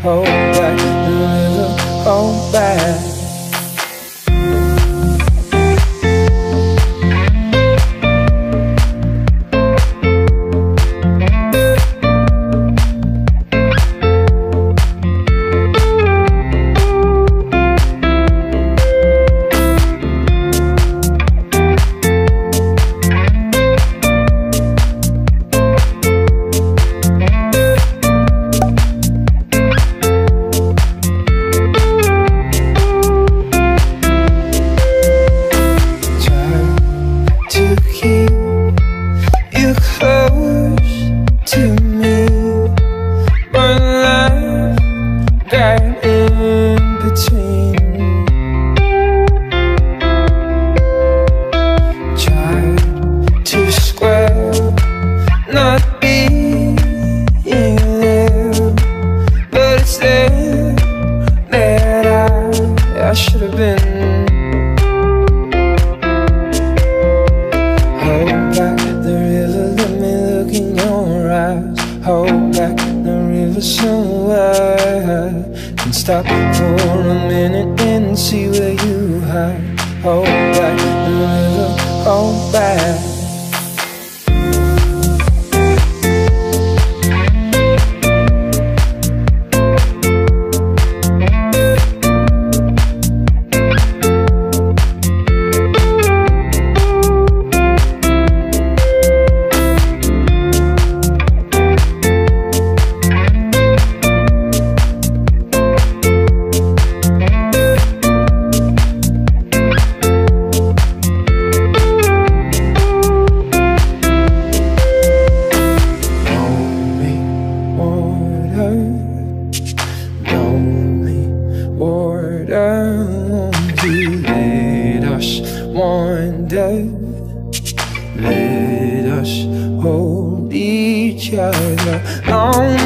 hold back the river, hold back. I should have been. Hold back the river, let me look in your eyes. Hold back the river so I can stop for a minute and see where you hide. Hold back the river, hold back. Let us hold each other long.